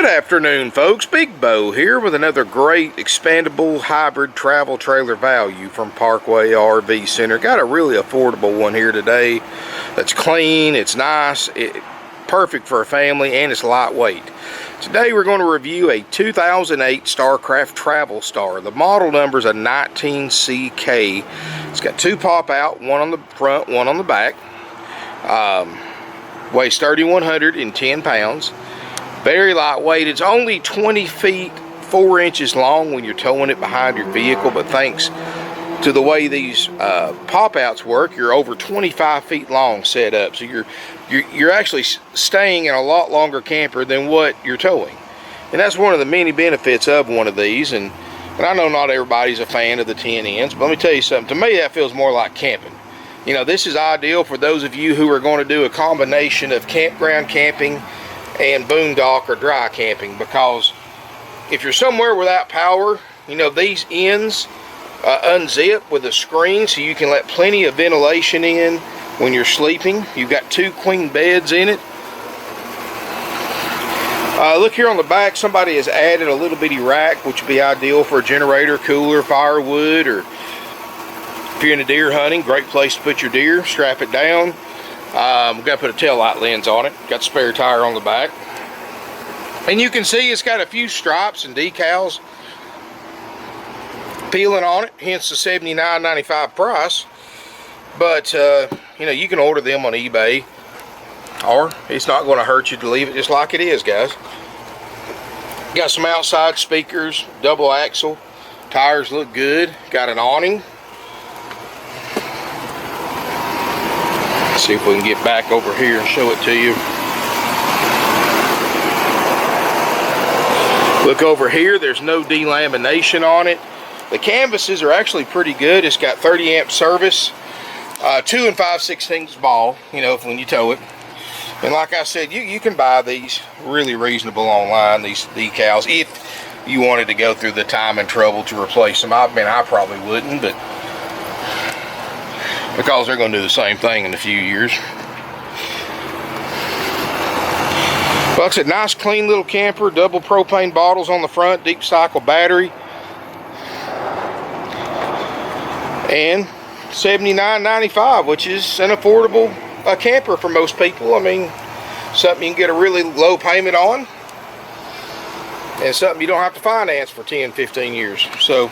Good afternoon, folks. Big Bo here with another great expandable hybrid travel trailer value from Parkway RV Center. Got a really affordable one here today that's clean, it's nice, perfect for a family, and it's lightweight. Today we're going to review a 2008 Starcraft Travelstar. The model number is a 19CK. It's got two pop-out, one on the front, one on the back. Weighs 3,110 pounds. Very lightweight. It's only 20 feet 4 inches long when you're towing it behind your vehicle, but thanks to the way these pop-outs work, you're over 25 feet long set up, so you're actually staying in a lot longer camper than what you're towing. And that's one of the many benefits of one of these. And I know not everybody's a fan of the 10 ends, but let me tell you something. To me, that feels more like camping. You know, this is ideal for those of you who are going to do a combination of campground camping and boondock or dry camping, because if you're somewhere without power, you know, these ends unzip with a screen so you can let plenty of ventilation in when you're sleeping. You've got two queen beds in it. Look here on the back, somebody has added a little bitty rack, which would be ideal for a generator, cooler, firewood, or if you're into deer hunting, great place to put your deer. Strap it down. We've got to put a tail light lens on it. Got the spare tire on the back. And you can see it's got a few stripes and decals peeling on it, hence the $79.95 price. But, you know, you can order them on eBay, or it's not going to hurt you to leave it just like it is, guys. Got some outside speakers, double axle. Tires look good. Got an awning. See if we can get back over here and show it to you. Look over here, there's no delamination on it. The canvases are actually pretty good. It's got 30 amp service, 2 5/16 ball, you know, when you tow it. And like I said, you can buy these really reasonable online, these decals, if you wanted to go through the time and trouble to replace them. I mean, I probably wouldn't, but because they're going to do the same thing in a few years. Well, like I said, nice clean little camper, double propane bottles on the front, deep cycle battery, and $79.95, which is an affordable camper for most people. I mean, something you can get a really low payment on, and something you don't have to finance for 10-15 years. So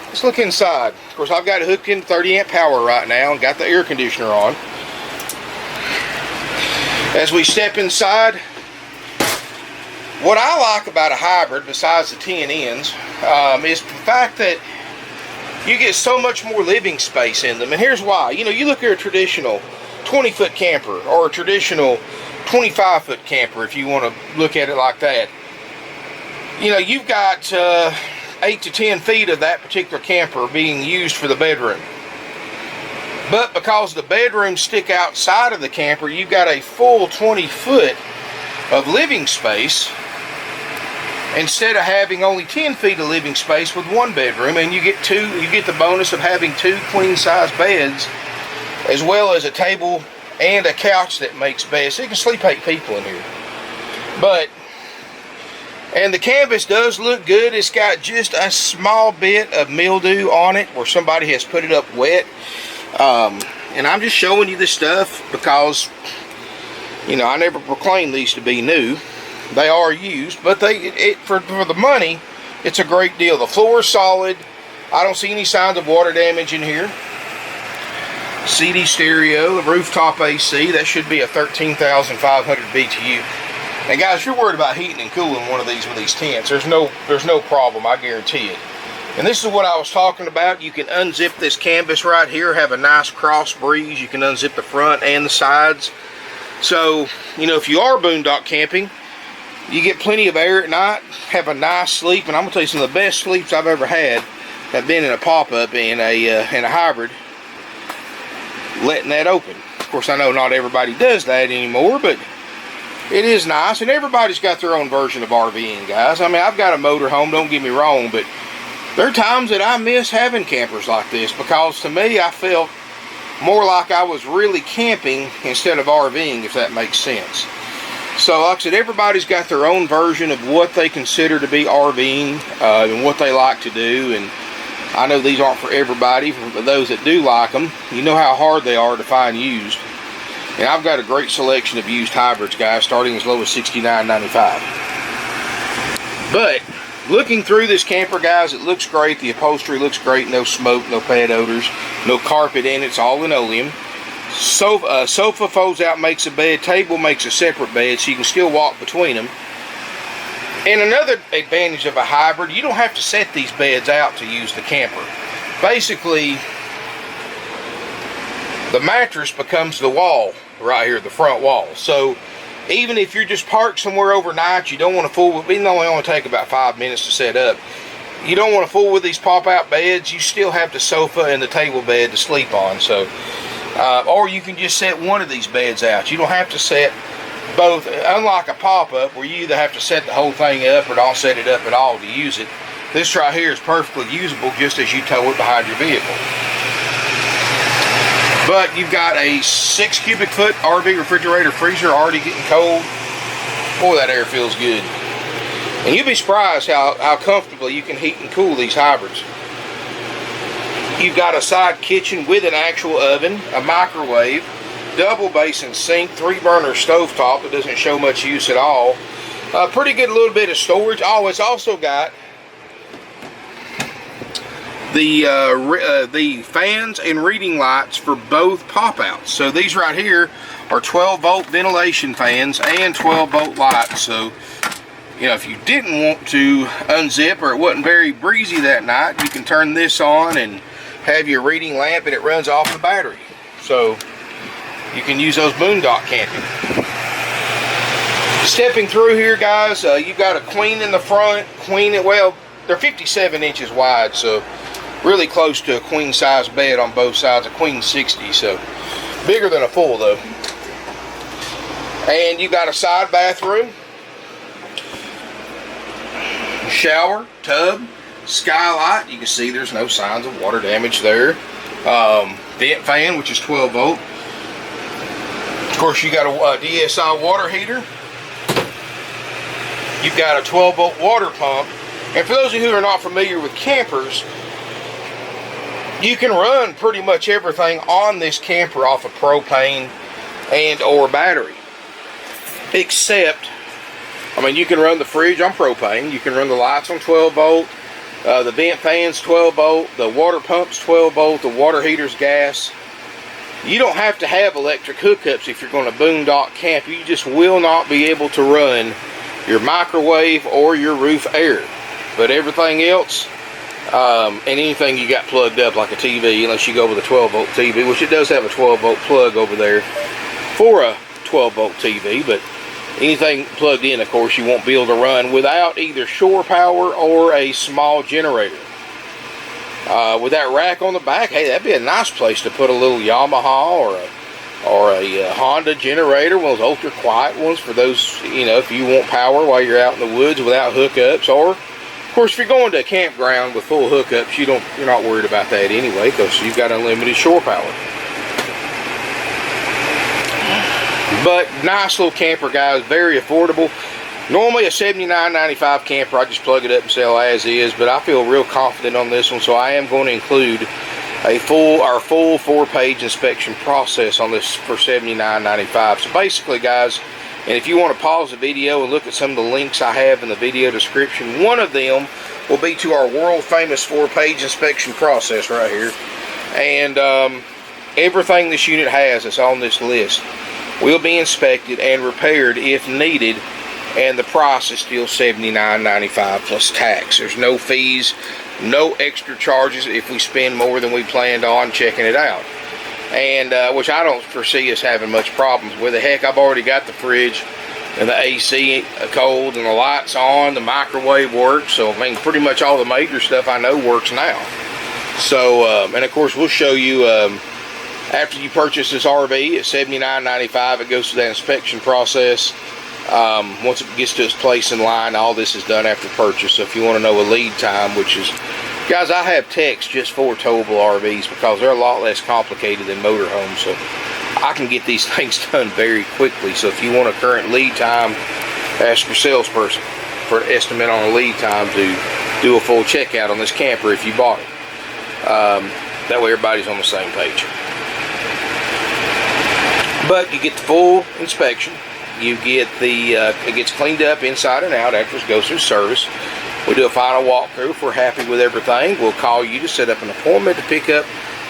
let's look inside. Of course, I've got it hooked in 30 amp power right now and got the air conditioner on. As we step inside, what I like about a hybrid, besides the 10 ends, is the fact that you get so much more living space in them. And here's why. You know, you look at a traditional 20-foot camper or a traditional 25-foot camper, if you want to look at it like that. You know, you've got 8 to 10 feet of that particular camper being used for the bedroom. But because the bedrooms stick outside of the camper, you've got a full 20 foot of living space instead of having only 10 feet of living space with one bedroom. And you get the bonus of having two queen size beds, as well as a table and a couch that makes beds. So you can sleep 8 people in here. And the canvas does look good. It's got just a small bit of mildew on it where somebody has put it up wet. And I'm just showing you this stuff because, you know, I never proclaimed these to be new. They are used, but for the money, it's a great deal. The floor is solid. I don't see any signs of water damage in here. CD stereo, the rooftop AC. That should be a 13,500 BTU. And guys, if you're worried about heating and cooling one of these with these tents, there's no problem, I guarantee it. And this is what I was talking about. You can unzip this canvas right here, have a nice cross breeze. You can unzip the front and the sides. So, you know, if you are boondock camping, you get plenty of air at night, have a nice sleep. And I'm gonna tell you, some of the best sleeps I've ever had have been in a pop-up in a hybrid, letting that open. Of course, I know not everybody does that anymore, but it is nice, and everybody's got their own version of RVing, guys. I mean, I've got a motorhome, don't get me wrong, but there are times that I miss having campers like this, because to me, I felt more like I was really camping instead of RVing, if that makes sense. So like I said, everybody's got their own version of what they consider to be RVing and what they like to do. And I know these aren't for everybody, but those that do like them, you know how hard they are to find used. And I've got a great selection of used hybrids, guys, starting as low as $69.95. But looking through this camper, guys, it looks great. The upholstery looks great. No smoke, no pet odors, no carpet in it. It's all linoleum. Sofa folds out, makes a bed. Table makes a separate bed, so you can still walk between them. And another advantage of a hybrid, you don't have to set these beds out to use the camper. Basically, the mattress becomes the wall right here, the front wall. So even if you're just parked somewhere overnight, you don't want to fool with, even though they only take about 5 minutes to set up, you don't want to fool with these pop-out beds. You still have the sofa and the table bed to sleep on. So, or you can just set one of these beds out. You don't have to set both, unlike a pop-up where you either have to set the whole thing up or don't set it up at all to use it. This right here is perfectly usable just as you tow it behind your vehicle. But you've got a 6 cubic foot RV refrigerator freezer already getting cold. Boy, that air feels good. And you'll be surprised how comfortably you can heat and cool these hybrids. You've got a side kitchen with an actual oven, a microwave, double basin sink, 3-burner stovetop that doesn't show much use at all. Pretty good little bit of storage. Oh, it's also got the fans and reading lights for both pop-outs. So these right here are 12-volt ventilation fans and 12-volt lights. So, you know, if you didn't want to unzip or it wasn't very breezy that night, you can turn this on and have your reading lamp and it runs off the battery. So you can use those boondock camping. Stepping through here, guys, you've got a queen in the front. Well, they're 57 inches wide, so really close to a queen size bed on both sides, a queen 60, so bigger than a full though. And you got a side bathroom, shower, tub, skylight. You can see there's no signs of water damage there. Vent fan, which is 12 volt. Of course, you got a DSI water heater. You've got a 12 volt water pump. And for those of you who are not familiar with campers, you can run pretty much everything on this camper off of propane and or battery. Except, I mean, you can run the fridge on propane, you can run the lights on 12 volt, the vent fans 12 volt, the water pump's 12 volt, the water heater's gas. You don't have to have electric hookups if you're going to boondock camp. You just will not be able to run your microwave or your roof air. But everything else, and anything you got plugged up like a TV, unless you go with a 12 volt TV, which it does have a 12 volt plug over there for a 12 volt TV, but anything plugged in, of course, you won't be able to run without either shore power or a small generator. With that rack on the back, hey, that'd be a nice place to put a little Yamaha or a Honda generator, one of those ultra quiet ones for those, you know, if you want power while you're out in the woods without hookups. Or, of course, if you're going to a campground with full hookups, you're not worried about that anyway, because you've got unlimited shore power. But nice little camper, guys, very affordable. Normally a $79.95 camper, I just plug it up and sell as is, but I feel real confident on this one, so I am going to include our full 4-page inspection process on this for $79.95. So basically, guys, and if you want to pause the video and look at some of the links I have in the video description, one of them will be to our world famous 4-page inspection process right here. And everything this unit has that's on this list will be inspected and repaired if needed, and the price is still $79.95 plus tax. There's no fees, no extra charges if we spend more than we planned on checking it out. And which I don't foresee us having much problems with. Heck, I've already got the fridge and the AC cold and the lights on, the microwave works, so I mean pretty much all the major stuff I know works now. So and of course we'll show you after you purchase this RV at $79.95, it goes through that inspection process. Once it gets to its place in line, all this is done after purchase. So if you want to know a lead time, which is, guys, I have techs just for towable RVs because they're a lot less complicated than motorhomes. So I can get these things done very quickly. So if you want a current lead time, ask your salesperson for an estimate on a lead time to do a full checkout on this camper if you bought it. That way everybody's on the same page. But you get the full inspection. You get the, it gets cleaned up inside and out after it goes through service. We do a final walkthrough. If we're happy with everything, we'll call you to set up an appointment to pick up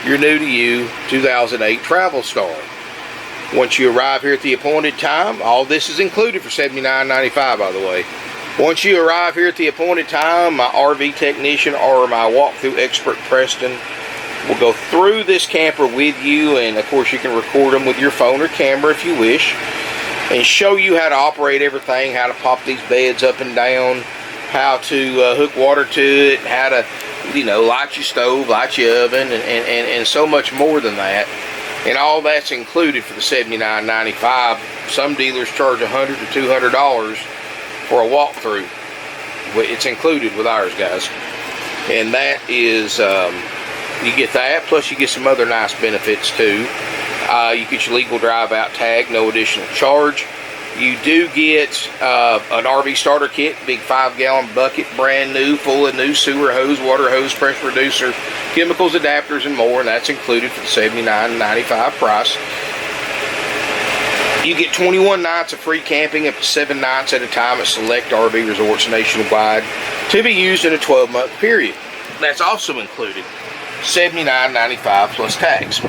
your new to you 2008 Travelstar. Once you arrive here at the appointed time, all this is included for $79.95, by the way. Once you arrive here at the appointed time, my RV technician or my walkthrough expert Preston will go through this camper with you, and of course you can record them with your phone or camera if you wish, and show you how to operate everything, how to pop these beds up and down, how to hook water to it, how to, you know, light your stove, light your oven, and so much more than that. And all that's included for the $79.95. Some dealers charge $100 to $200 for a walkthrough. It's included with ours, guys. And that is, you get that, plus you get some other nice benefits too. You get your legal drive out tag, no additional charge. You do get an RV starter kit, big 5-gallon bucket, brand new, full of new sewer hose, water hose, pressure reducer, chemicals, adapters, and more, and that's included for the $79.95 price. You get 21 nights of free camping, up to 7 nights at a time at select RV resorts nationwide, to be used in a 12-month period. That's also included, $79.95 plus tax.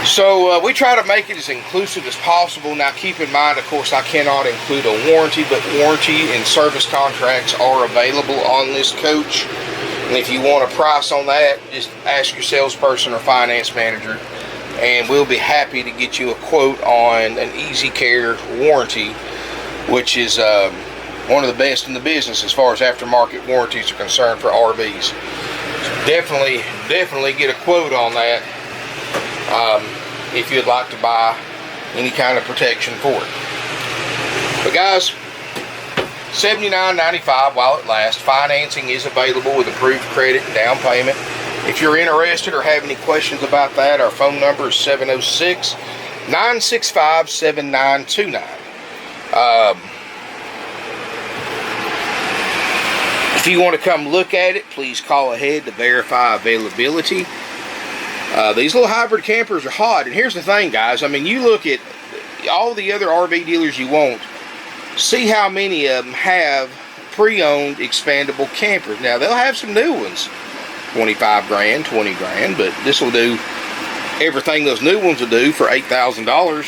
So we try to make it as inclusive as possible. Now keep in mind, of course, I cannot include a warranty, but warranty and service contracts are available on this coach. And if you want a price on that, just ask your salesperson or finance manager, and we'll be happy to get you a quote on an Easy Care warranty, which is one of the best in the business as far as aftermarket warranties are concerned for RVs. So definitely get a quote on that. If you'd like to buy any kind of protection for it. But guys, $79.95 while it lasts. Financing is available with approved credit and down payment. If you're interested or have any questions about that, our phone number is 706-965-7929. If you want to come look at it, please call ahead to verify availability. These little hybrid campers are hot, and here's the thing, guys. I mean, you look at all the other RV dealers you want, see how many of them have pre-owned expandable campers. Now, they'll have some new ones, 25 grand, 20 grand, but this will do everything those new ones will do for $8,000.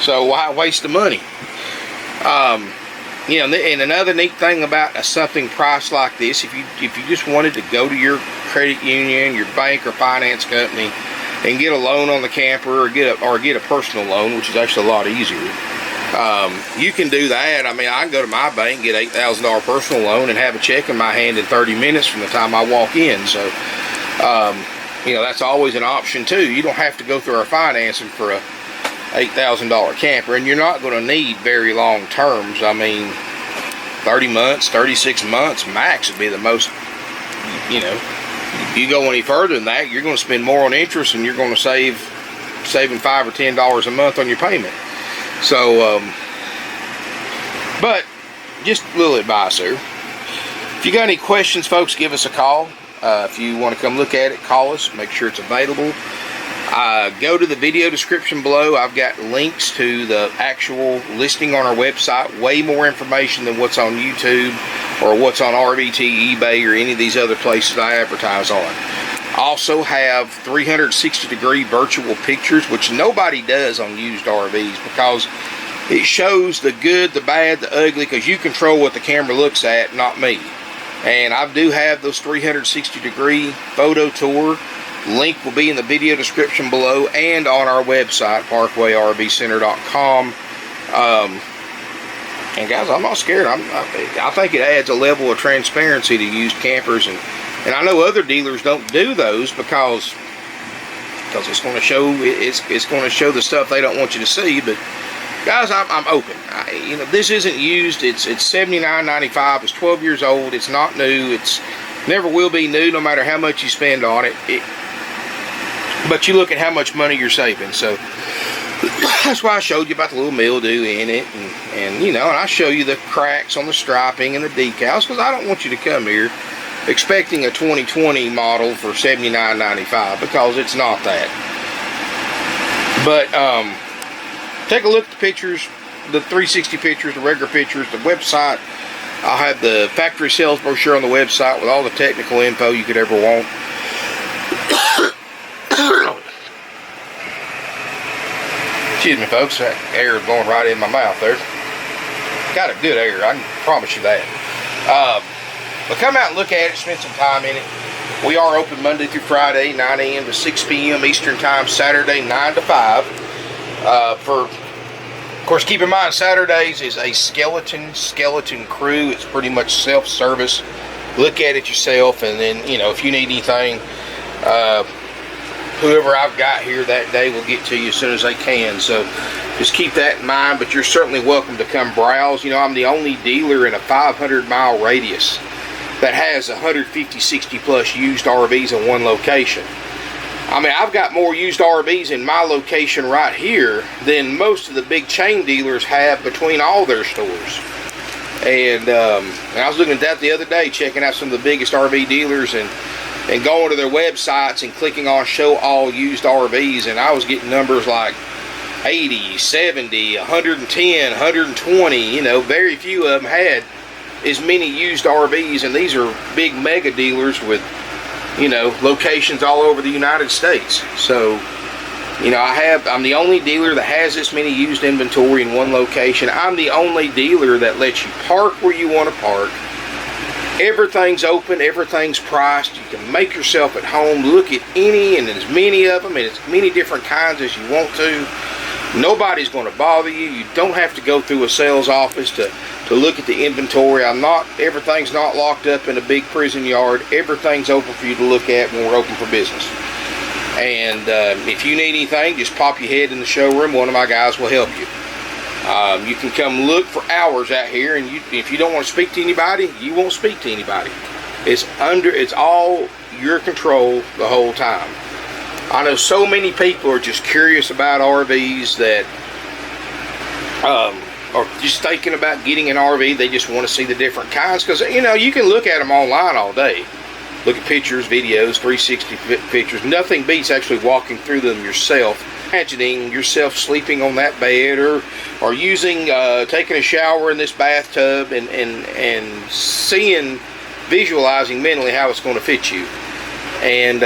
So why waste the money? You know, and another neat thing about something priced like this, if you just wanted to go to your credit union, your bank or finance company, and get a loan on the camper, or get a personal loan, which is actually a lot easier, you can do that. I mean, I can go to my bank, get $8,000 personal loan, and have a check in my hand in 30 minutes from the time I walk in. So, you know, that's always an option too. You don't have to go through our financing for a $8,000 camper, and you're not going to need very long terms. I mean, 30 months, 36 months max would be the most. You know, if you go any further than that, you're going to spend more on interest, and you're going to saving $5 or $10 a month on your payment. So, but just a little advice here. If you got any questions, folks, give us a call. If you want to come look at it, call us. Make sure it's available. Go to the video description below. I've got links to the actual listing on our website. Way more information than what's on YouTube or what's on RVT, eBay, or any of these other places I advertise on. Also have 360-degree virtual pictures, which nobody does on used RVs, because it shows the good, the bad, the ugly, because you control what the camera looks at, not me. And I do have those 360-degree photo tour. Link will be in the video description below and on our website, parkwayrvcenter.com. And guys, I'm not scared. I think it adds a level of transparency to used campers, and I know other dealers don't do those because it's going to show the stuff they don't want you to see. But guys, I'm open. You know, this isn't used. It's $79.95. It's 12 years old. It's not new. It's never will be new, no matter how much you spend on it. but you look at how much money you're saving. So that's why I showed you about the little mildew in it, and you know, and I show you the cracks on the striping and the decals, because I don't want you to come here expecting a 2020 model for $79.95, because it's not that. But take a look at the pictures, the 360 pictures, the regular pictures, the website. I'll have the factory sales brochure on the website with all the technical info you could ever want. Excuse me, folks, that air is blowing right in my mouth there. Got a good air, I can promise you that. But come out and look at it, spend some time in it. We are open Monday through Friday, 9 a.m. to 6 p.m. Eastern Time, Saturday 9 to 5. Of course, keep in mind, Saturdays is a skeleton crew. It's pretty much self-service. Look at it yourself, and then, you know, if you need anything, whoever I've got here that day will get to you as soon as they can. So just keep that in mind, but you're certainly welcome to come browse. You know, I'm the only dealer in a 500-mile radius that has 150, 60 plus used RVs in one location. I mean, I've got more used RVs in my location right here than most of the big chain dealers have between all their stores. And I was looking at that the other day, checking out some of the biggest RV dealers and going to their websites and clicking on show all used RVs, and I was getting numbers like 80, 70, 110, 120. You know, very few of them had as many used RVs, and these are big mega dealers with, you know, locations all over the United States. So, you know, I'm the only dealer that has this many used inventory in one location. I'm the only dealer that lets you park where you want to park. Everything's open, everything's priced. You can make yourself at home, look at any and as many of them and as many different kinds as you want to. Nobody's going to bother you. You don't have to go through a sales office to look at the inventory. Everything's not locked up in a big prison yard. Everything's open for you to look at when we're open for business. And if you need anything, just pop your head in the showroom. One of my guys will help you. You can come look for hours out here, and if you don't want to speak to anybody, you won't speak to anybody. It's all your control the whole time. I know so many people are just curious about RVs that are just thinking about getting an RV. They just want to see the different kinds, because, you know, you can look at them online all day. Look at pictures, videos, 360 pictures. Nothing beats actually walking through them yourself. Imagining yourself sleeping on that bed, or taking a shower in this bathtub, and visualizing mentally how it's going to fit you. And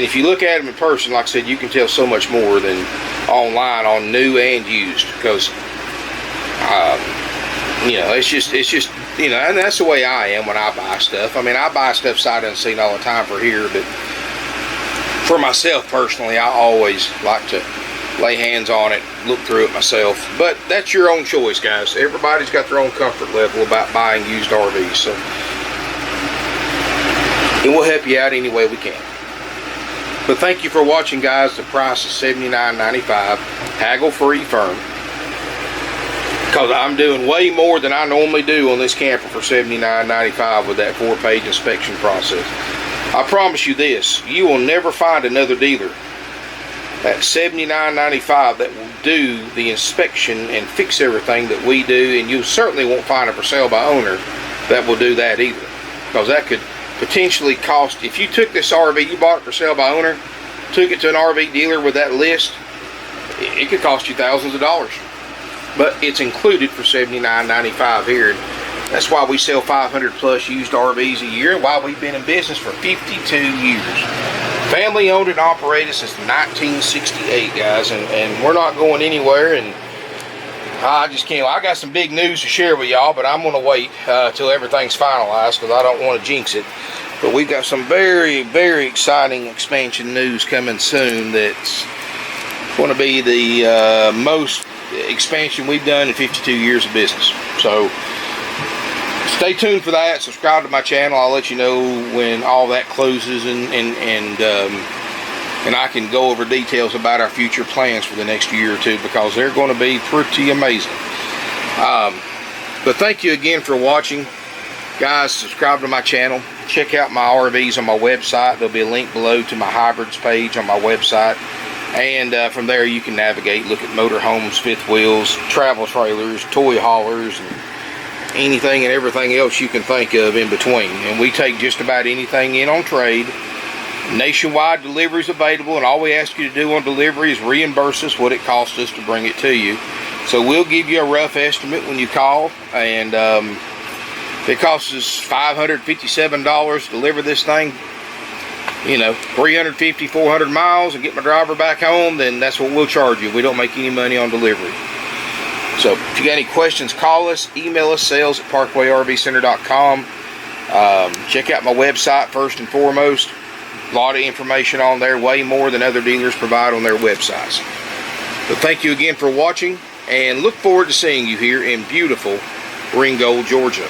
if you look at them in person, like I said, you can tell so much more than online on new and used, because you know, it's just you know, and that's the way I am when I buy stuff. I mean, I buy stuff sight unseen all the time for here, but for myself personally, I always like to lay hands on it, look through it myself. But that's your own choice, guys. Everybody's got their own comfort level about buying used RVs, so and we'll help you out any way we can. But thank you for watching, guys. The price is $79.95, haggle-free firm, because I'm doing way more than I normally do on this camper for $79.95 with that 4-page inspection process. I promise you this, you will never find another dealer at $79.95 that will do the inspection and fix everything that we do, and you certainly won't find a for sale by owner that will do that either, because that could potentially cost, if you took this RV, you bought it for sale by owner, took it to an RV dealer with that list, it could cost you thousands of dollars. But it's included for $79.95 here. That's why we sell 500 plus used RVs a year, and why we've been in business for 52 years. Family owned and operated since 1968, guys, and we're not going anywhere. And I just can't. I got some big news to share with y'all, but I'm going to wait till everything's finalized, because I don't want to jinx it. But we've got some very, very exciting expansion news coming soon that's going to be the most expansion we've done in 52 years of business. So stay tuned for that. Subscribe to my channel. I'll let you know when all that closes, and I can go over details about our future plans for the next year or two, because they're going to be pretty amazing. But thank you again for watching, guys. Subscribe to my channel. check out my RVs on my website. There'll be a link below to my hybrids page on my website. And from there you can navigate, look at motorhomes, fifth wheels, travel trailers, toy haulers, and anything and everything else you can think of in between. And we take just about anything in on trade. Nationwide delivery is available, and all we ask you to do on delivery is reimburse us what it costs us to bring it to you. So we'll give you a rough estimate when you call, and if it costs us $557 to deliver this thing, you know, 350, 400 miles and get my driver back home, then that's what we'll charge you. We don't make any money on delivery. So if you got any questions, call us, email us, sales@parkwayrvcenter.com. Check out my website first and foremost. A lot of information on there, way more than other dealers provide on their websites. So thank you again for watching, and look forward to seeing you here in beautiful Ringgold, Georgia.